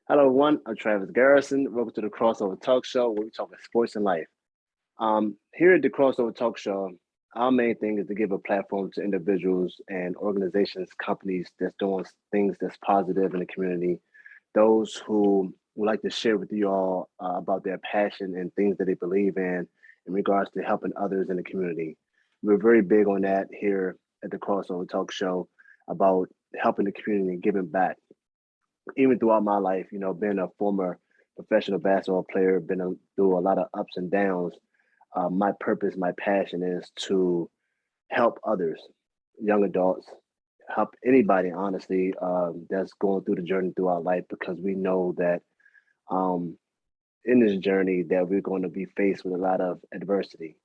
Hello, everyone. I'm Travis Garrison. Welcome to the Crossover Talk Show, where we talk about sports and life. Here at the Crossover Talk Show, our main thing is to give a platform to individuals and organizations, companies that's doing things that's positive in the community. Those who would like to share with you all about their passion and things that they believe in regards to helping others in the community. We're very big on that here at the Crossover Talk Show about helping the community and giving back even throughout my life, being a former professional basketball player, through a lot of ups and downs. My purpose, my passion is to help others, young adults, help anybody, honestly, that's going through the journey throughout life, because we know that um, in this journey that we're going to be faced with a lot of adversity.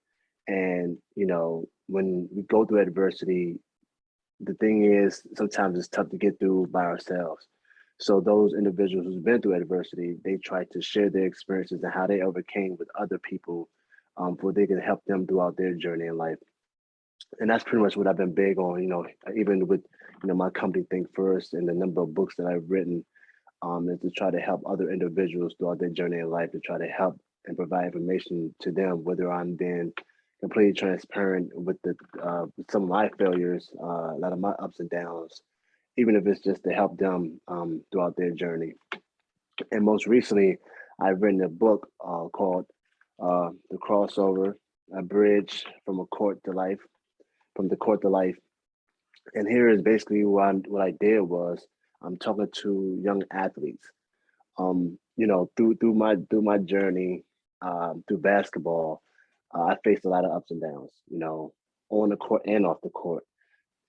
And, when we go through adversity, the thing is sometimes it's tough to get through by ourselves. So those individuals who've been through adversity, they try to share their experiences and how they overcame with other people, for they can help them throughout their journey in life. And that's pretty much what I've been big on. Even with my company Think First and the number of books that I've written, is to try to help other individuals throughout their journey in life, to try to help and provide information to them, whether I'm being completely transparent with some of my failures, a lot of my ups and downs, even if it's just to help them throughout their journey. And most recently, I've written a book called "The Crossover: A Bridge from a Court to Life," from the court to life. And here is basically what I did was I'm talking to young athletes. Through my journey through basketball, I faced a lot of ups and downs. On the court and off the court.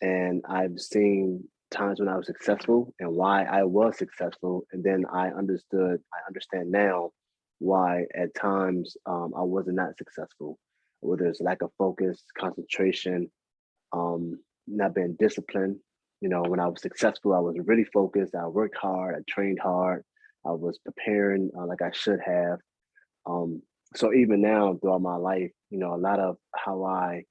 And I've seen times when I was successful and why I was successful, and then I understand now why at times I was not successful, whether it's lack of focus, concentration, not being disciplined. When I was successful, I was really focused. I worked hard. I trained hard. I was preparing like I should have. Um, so even now, throughout my life, a lot of how I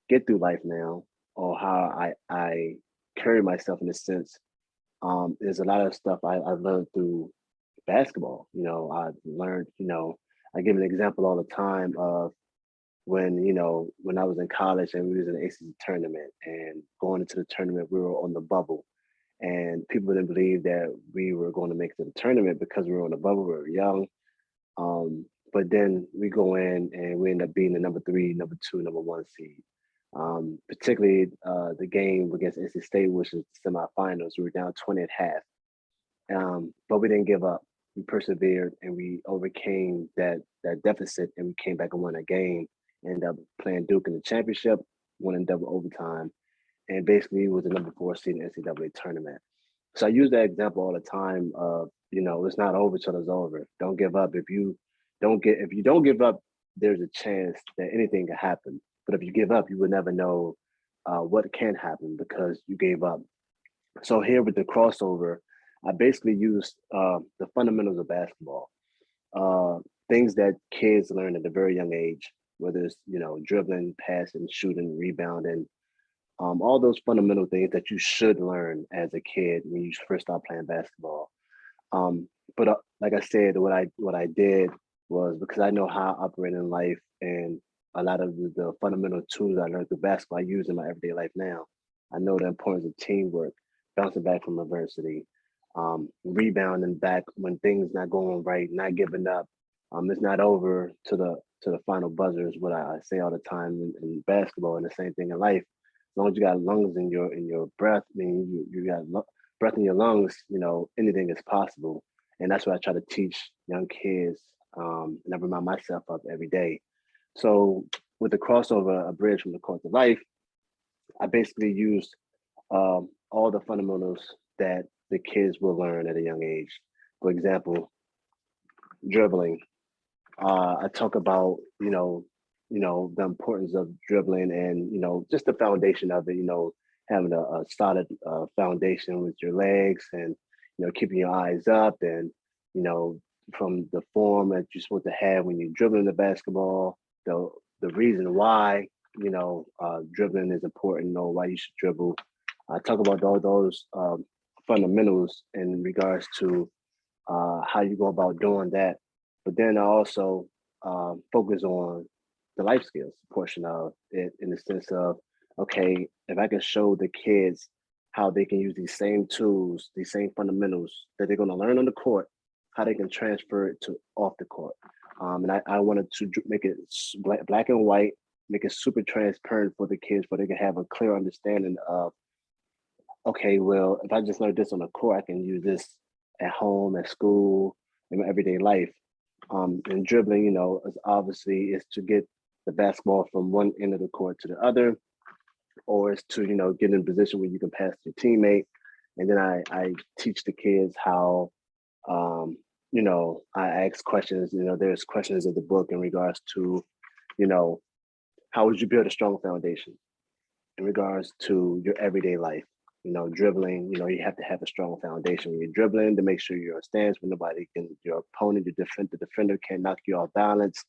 get through life now, or how I carry myself in a sense, there's a lot of stuff I've learned through basketball. I've learned, I give an example all the time of when I was in college and we was in the ACC tournament, and going into the tournament, we were on the bubble. And people didn't believe that we were going to make it to the tournament because we were on the bubble, we were young. But then we go in and we end up being the number three, number two, number one seed. Particularly the game against NC State, which is the semifinals. We were down 20 at half, but we didn't give up. We persevered and we overcame that deficit, and we came back and won a game. Ended up playing Duke in the championship, won in double overtime, and basically was the number four seed in the NCAA tournament. So I use that example all the time of, it's not over till it's over. Don't give up. If you don't give up, there's a chance that anything can happen. But if you give up, you would never know what can happen because you gave up. So here with the crossover, I basically use the fundamentals of basketball, uh, things that kids learn at a very young age, whether it's dribbling, passing, shooting, rebounding, all those fundamental things that you should learn as a kid when you first start playing basketball. But like I said, what I did was, because I know how I operate in life, and a lot of the fundamental tools I learned through basketball I use in my everyday life now. I know the importance of teamwork, bouncing back from adversity, rebounding back when things not going right, not giving up. It's not over to the final buzzer is what I say all the time in basketball, and the same thing in life. As long as you got lungs in your breath, I mean you got breath in your lungs, anything is possible. And that's what I try to teach young kids, and I remind myself of every day. So with the crossover, a bridge from the court to life, I basically used all the fundamentals that the kids will learn at a young age. For example, dribbling. I talk about the importance of dribbling, and just the foundation of it. Having a solid foundation with your legs, and keeping your eyes up, and you know from the form that you're supposed to have when you're dribbling the basketball, the reason why dribbling is important, or why you should dribble. I talk about all those fundamentals in regards to how you go about doing that. But then I also focus on the life skills portion of it in the sense of, okay, if I can show the kids how they can use these same tools, these same fundamentals that they're going to learn on the court, how they can transfer it to off the court. And I wanted to make it black and white, make it super transparent for the kids, where they can have a clear understanding of, okay, well, if I just learned this on the court, I can use this at home, at school, in my everyday life. And dribbling, is obviously is to get the basketball from one end of the court to the other, or it's to, get in a position where you can pass to your teammate. And then I teach the kids how, I ask questions, there's questions in the book in regards to, how would you build a strong foundation in regards to your everyday life? Dribbling, you have to have a strong foundation when you're dribbling to make sure you're on stance when your opponent, the defender can't knock you off balance.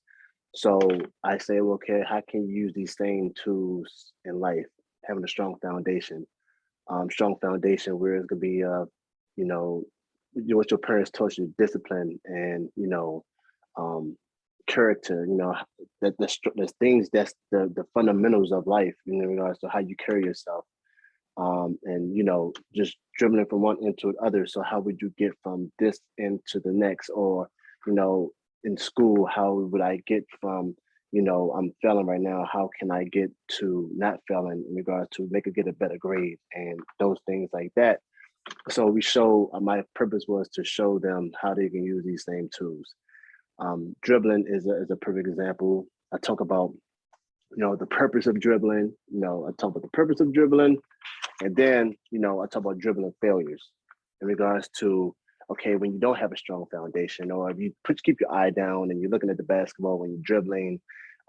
So I say, well, okay, how can you use these same tools in life? Having a strong foundation where it's gonna be, what your parents taught you, discipline and, character, that there's things that's the fundamentals of life in regards to how you carry yourself. And just dribbling from one end to the other. So how would you get from this end to the next? Or in school, how would I get from I'm failing right now, how can I get to not failing in regards to get a better grade and those things like that. So my purpose was to show them how they can use these same tools. Dribbling is a perfect example. I talk about the purpose of dribbling. I talk about the purpose of dribbling. And then, I talk about dribbling failures in regards to, okay, when you don't have a strong foundation, or if you keep your eye down and you're looking at the basketball when you're dribbling,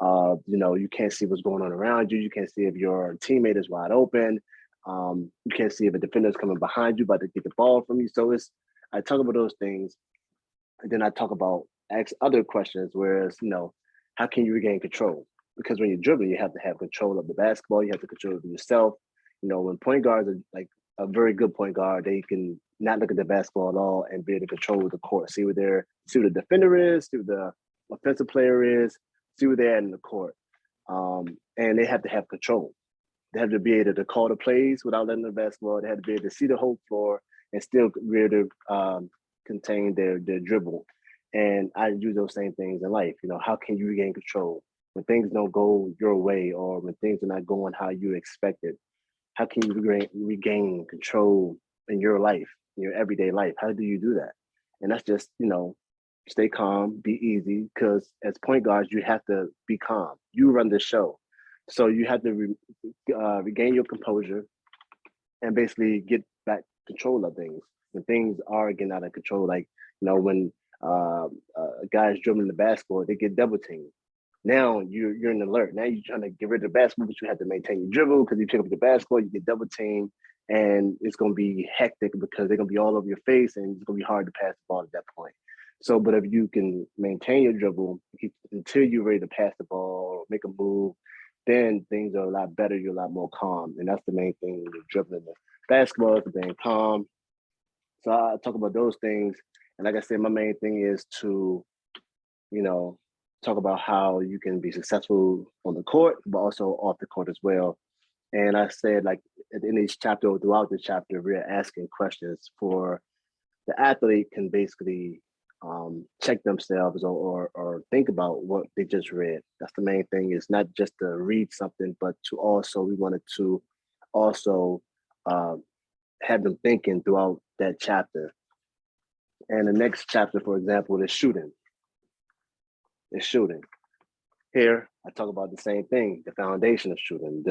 you can't see what's going on around you. You can't see if your teammate is wide open. You can't see if a defender is coming behind you, about to get the ball from you. So I talk about those things. And then I ask other questions, whereas, how can you regain control? Because when you're dribbling, you have to have control of the basketball. You have to control of yourself. When point guards are like a very good point guard, they can not look at the basketball at all and be able to control the court. See what the defender is, see what the offensive player is, see where they're at in the court. And they have to have control. They have to be able to call the plays without letting the basketball. They have to be able to see the whole floor and still be able to contain their dribble. And I use those same things in life. How can you regain control when things don't go your way, or when things are not going how you expected? How can you regain control in your life, in your everyday life? How do you do that? And that's just, stay calm, be easy, because as point guards, you have to be calm. You run the show. So you have to regain your composure and basically get back control of things. When things are getting out of control, like, when a guy's dribbling the basketball, they get double teamed. Now you're in alert. Now you're trying to get rid of the basketball, but you have to maintain your dribble because you pick up the basketball, you get double teamed, and it's going to be hectic because they're going to be all over your face, and it's going to be hard to pass the ball at that point. So, but if you can maintain your dribble until you're ready to pass the ball or make a move, then things are a lot better. You're a lot more calm, and that's the main thing when you're dribbling the basketball, is being calm. So I talk about those things, and like I said, my main thing is to, talk about how you can be successful on the court, but also off the court as well. And I said, like, at the end of each chapter or throughout the chapter, we're asking questions for the athlete can basically check themselves or think about what they just read. That's the main thing, is not just to read something, but we wanted to also have them thinking throughout that chapter. And the next chapter, for example, is shooting. Here, I talk about the same thing, the foundation of shooting,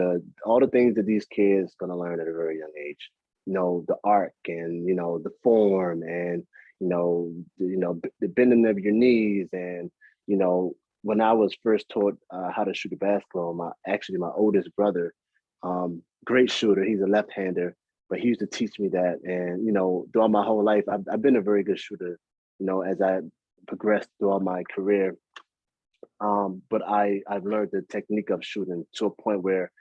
all the things that these kids gonna learn at a very young age. The arc and the form and the bending of your knees. And when I was first taught how to shoot a basketball, my oldest brother, great shooter, he's a left-hander, but he used to teach me that. And throughout my whole life, I've been a very good shooter. As I progressed throughout my career. But I've learned the technique of shooting to a point where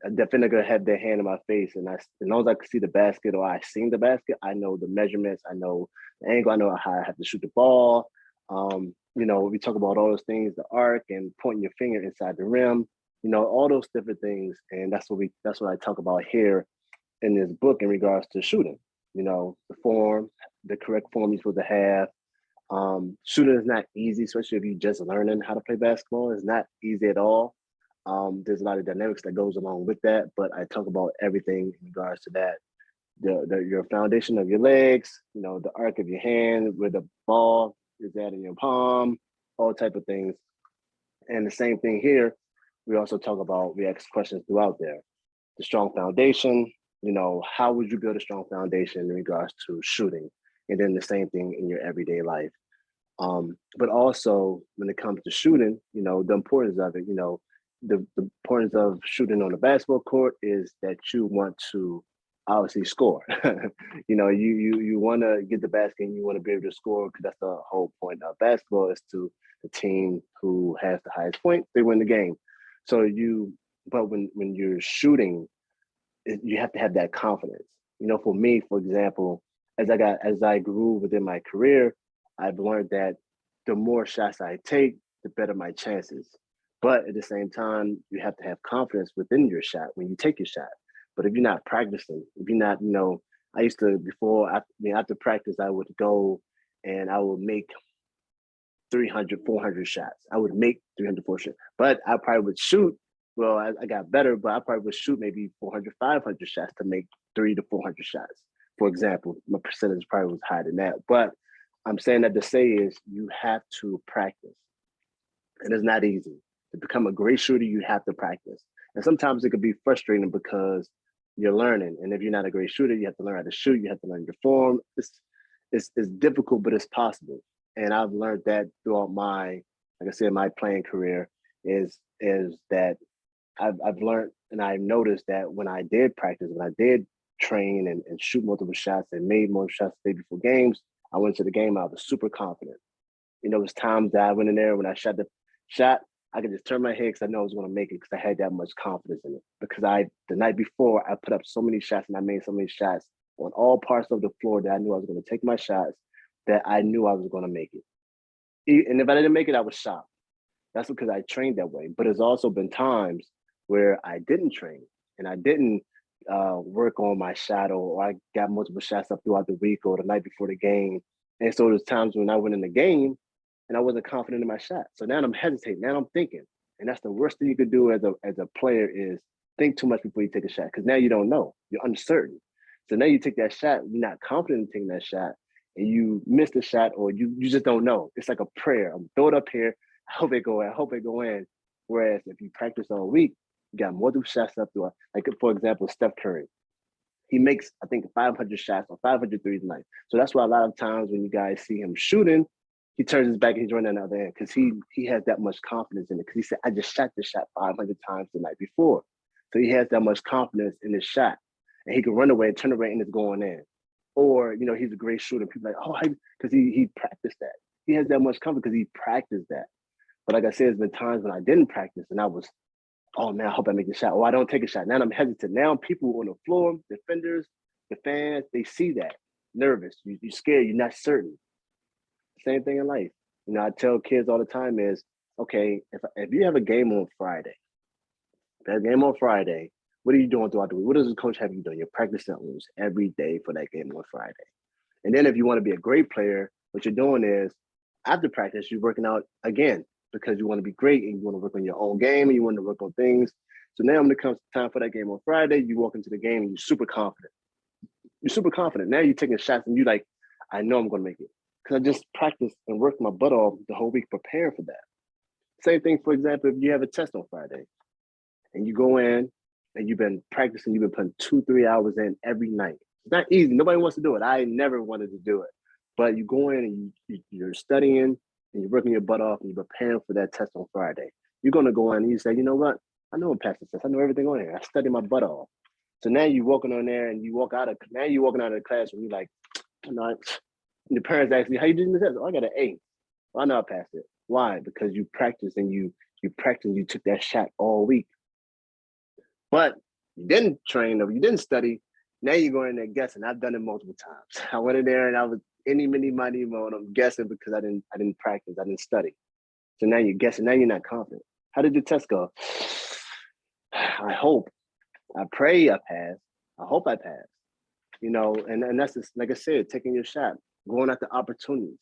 a defender could have their hand in my face, and as long as I could see the basket or I seen the basket, I know the measurements, I know the angle, I know how I have to shoot the ball. We talk about all those things, the arc and pointing your finger inside the rim, all those different things, and that's what I talk about here in this book in regards to shooting. The form, the correct form you're supposed to have. Shooting is not easy, especially if you're just learning how to play basketball. It's not easy at all. There's a lot of dynamics that goes along with that, but I talk about everything in regards to that. Your foundation of your legs, the arc of your hand, where the ball is at in your palm, all type of things. And the same thing here, we also talk about, we ask questions throughout there. The strong foundation, how would you build a strong foundation in regards to shooting? And then the same thing in your everyday life. But also when it comes to shooting, the importance of it, the importance of shooting on the basketball court is that you want to obviously score. You want to get the basket and you want to be able to score, because that's the whole point of basketball, is to the team who has the highest point, they win the game. But when you're shooting, you have to have that confidence. For me, for example, as I grew within my career, I've learned that the more shots I take, the better my chances. But at the same time, you have to have confidence within your shot when you take your shot. But if you're not practicing, if you're not, I used to after practice, I would go and I would make 300, 400 shots. I would make 300, 400 shots. But I probably would shoot. Well, I got better, but I probably would shoot maybe 400, 500 shots to make 300 to 400 shots. For example, my percentage probably was higher than that. But I'm saying that to say is you have to practice. And it's not easy. To become a great shooter, you have to practice. And sometimes it could be frustrating because you're learning. And if you're not a great shooter, you have to learn how to shoot. You have to learn your form. It's difficult, but it's possible. And I've learned that throughout my playing career is that I've learned and I've noticed that when I did practice, when I did train and shoot multiple shots and made more shots the day before games, I went to the game, I was super confident. It was times that I went in there when I shot the shot, I could just turn my head because I know I was going to make it because I had that much confidence in it. Because the night before, I put up so many shots and I made so many shots on all parts of the floor that I knew I was going to take my shots, that I knew I was going to make it. And if I didn't make it, I was shocked. That's because I trained that way. But there's also been times where I didn't train and I didn't work on my shot, or I got multiple shots up throughout the week or the night before the game. And so there's times when I went in the game and I wasn't confident in my shot. So now I'm hesitating. Now I'm thinking. And that's the worst thing you could do as a player, is think too much before you take a shot, because now you don't know. You're uncertain. So now you take that shot, you're not confident in taking that shot, and you miss the shot, or you just don't know. It's like a prayer. I'm throw it up here. I hope it go in. I hope it go in. Whereas if you practice all week, you got multiple shots up through. Like, for example, Steph Curry. He makes, I think, 500 shots or 500 threes a night. So that's why a lot of times when you guys see him shooting, he turns his back and he's running the other end, because he has that much confidence in it. Because he said, I just shot this shot 500 times the night before. So he has that much confidence in his shot. And he can run away and turn away and it's going in. Or, he's a great shooter. People are like, because he practiced that. He has that much confidence because he practiced that. But like I said, there's been times when I didn't practice and I was, oh man, I hope I make a shot. Or I don't take a shot. Now I'm hesitant. Now people on the floor, defenders, the fans, they see that. Nervous. You're scared. You're not certain. Same thing in life. I tell kids all the time is, okay, if you have a game on Friday, what are you doing throughout the week? What does the coach have you doing? You're practicing almost every day for that game on Friday. And then if you want to be a great player, what you're doing is, after practice, you're working out again, because you want to be great and you want to work on your own game and you want to work on things. So now when it comes time for that game on Friday, you walk into the game and you're super confident. You're super confident. Now you're taking shots and you're like, I know I'm going to make it, because I just practiced and worked my butt off the whole week preparing for that. Same thing, for example, if you have a test on Friday and you go in and you've been practicing, you've been putting 2-3 hours in every night. It's not easy. Nobody wants to do it. I never wanted to do it. But you go in and you're studying and you're working your butt off and you're preparing for that test on Friday. You're going to go in and you say, you know what? I know I'm passing the test. I know everything on here. I studied my butt off. So now you're walking on there and you're walking out of the classroom. You're like, the parents ask you, how you doing the test? Oh, I got an A. Well, I know I passed it. Why? Because you practiced and you took that shot all week. But you didn't train or you didn't study, now you're going in there guessing. I've done it multiple times. I went in there and I was any, mini, money, mode. I'm guessing because I didn't practice, I didn't study. So now you're guessing, now you're not confident. How did the test go? I hope, I pray I pass. I hope I pass. And that's just, like I said, taking your shot, going after opportunities.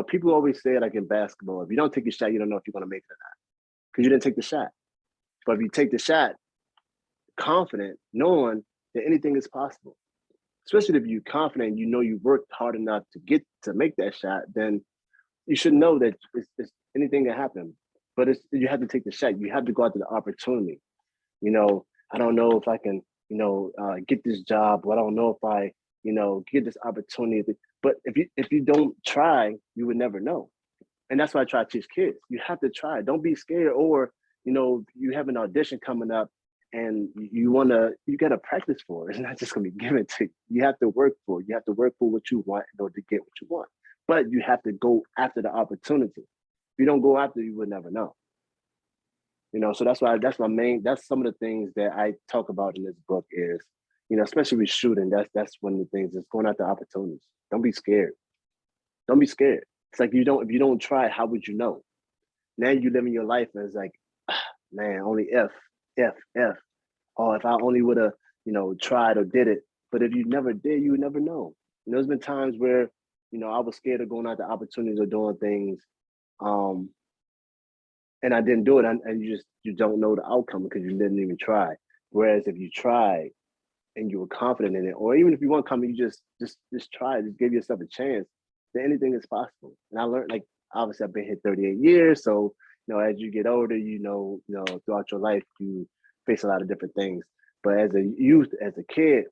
People always say, like in basketball, if you don't take your shot, you don't know if you're going to make it or not because you didn't take the shot. But if you take the shot, confident, knowing that anything is possible, especially if you're confident, you worked hard enough to make that shot, then you should know that it's anything can happen. But you have to take the shot. You have to go after the opportunity. I don't know if I can, get this job. But I don't know if I, get this opportunity. But if you don't try, you would never know. And that's why I try to teach kids. You have to try. Don't be scared. Or, you have an audition coming up and you got to practice for it. It's not just going to be given to you. You have to work for it. You have to work for what you want in order to get what you want. But you have to go after the opportunity. If you don't go after it, you would never know. So that's some of the things that I talk about in this book is, especially with shooting, that's one of the things is going after opportunities. Don't be scared. Don't be scared. It's like if you don't try, how would you know? Now you living your life as like, man, only if. Or if I only would have, tried or did it. But if you never did, you would never know. There's been times where, I was scared of going after opportunities or doing things. And I didn't do it, and you don't know the outcome because you didn't even try. Whereas if you tried and you were confident in it, or even if you weren't confident, you just try, just give yourself a chance, then anything is possible. And I learned, like, obviously I've been here 38 years, so as you get older, throughout your life you face a lot of different things. But as a youth, as a kid,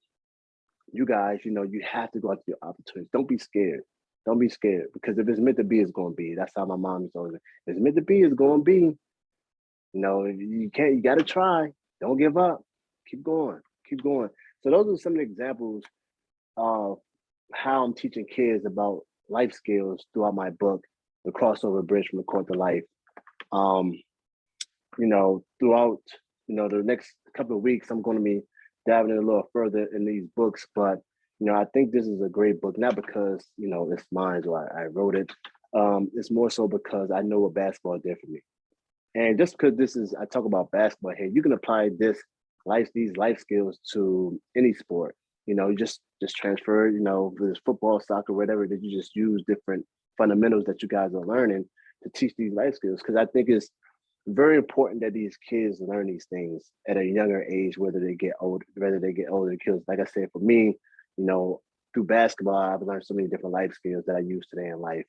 you guys, you have to go after your opportunities. Don't be scared. Don't be scared, because if it's meant to be, it's going to be. That's how my mom used to always say. If it's meant to be, it's going to be. You got to try. Don't give up. Keep going. Keep going. So those are some of the examples of how I'm teaching kids about life skills throughout my book, The Crossover Bridge from the Court to Life. Throughout, the next couple of weeks, I'm going to be diving in a little further in these books, but I think this is a great book, not because, it's mine or I wrote it. It's more so because I know what basketball did for me. And just because I talk about basketball here, you can apply these life skills to any sport. You just transfer, whether it's football, soccer, whatever, that you just use different fundamentals that you guys are learning to teach these life skills. Because I think it's very important that these kids learn these things at a younger age, whether they get older. Because, like I said, for me, through basketball, I've learned so many different life skills that I use today in life.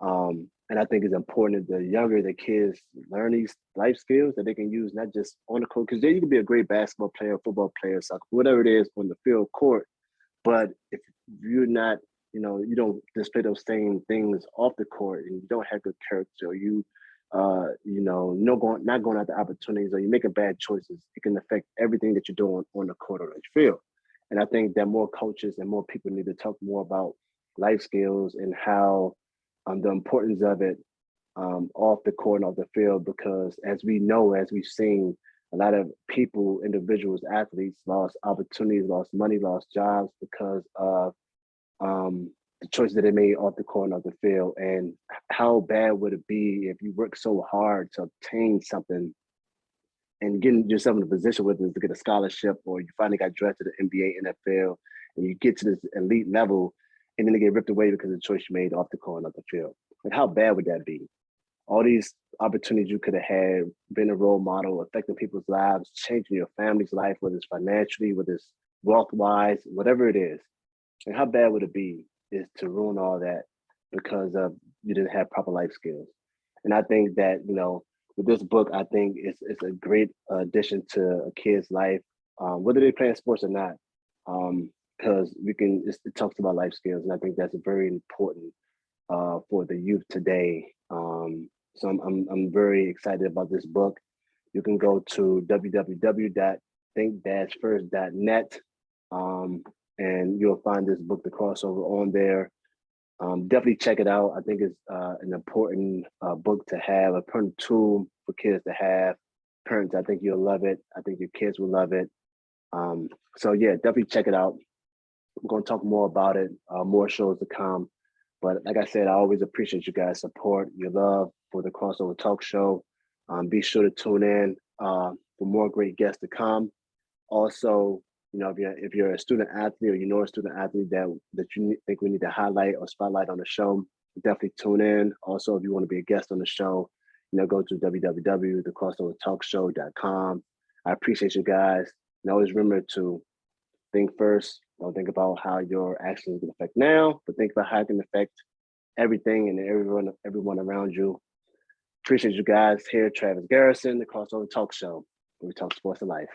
And I think it's important that the younger the kids learn these life skills that they can use not just on the court, because you can be a great basketball player, football player, soccer, whatever it is on the field court. But if you're not, you don't display those same things off the court, and you don't have good character, or not going after opportunities, or you're making bad choices, it can affect everything that you're doing on the court or the field. And I think that more coaches and more people need to talk more about life skills and how the importance of it off the court and off the field, because as we've seen, a lot of people, individuals, athletes lost opportunities, lost money, lost jobs because of the choices that they made off the court and off the field. And how bad would it be if you work so hard to obtain something and getting yourself in a position, whether it's to get a scholarship or you finally got drafted to the NBA, NFL, and you get to this elite level, and then they get ripped away because of the choice you made off the court and off the field. Like, how bad would that be? All these opportunities you could have had, been a role model, affecting people's lives, changing your family's life, whether it's financially, whether it's wealth-wise, whatever it is. And how bad would it be is to ruin all that because of you didn't have proper life skills. And I think that, with this book, I think it's a great addition to a kid's life, whether they play sports or not, because it talks about life skills, and I think that's very important for the youth today. So I'm very excited about this book. You can go to www.think-first.net, and you'll find this book, The Crossover, on there. Definitely check it out. I think it's an important book to have, a important tool for kids to have. Parents, I think you'll love it. I think your kids will love it. So yeah, definitely check it out. We're going to talk more about it, more shows to come. But like I said, I always appreciate you guys' support, your love for the Crossover Talk Show. Be sure to tune in for more great guests to come. Also, if you're a student athlete or you know a student athlete that you think we need to highlight or spotlight on the show, definitely tune in. Also, if you want to be a guest on the show, go to www.thecrossovertalkshow.com. I appreciate you guys. And always remember to think first. Don't think about how your actions can affect now, but think about how it can affect everything and everyone around you. Appreciate you guys here. Travis Garrison, the Crossover Talk Show, where we talk sports and life.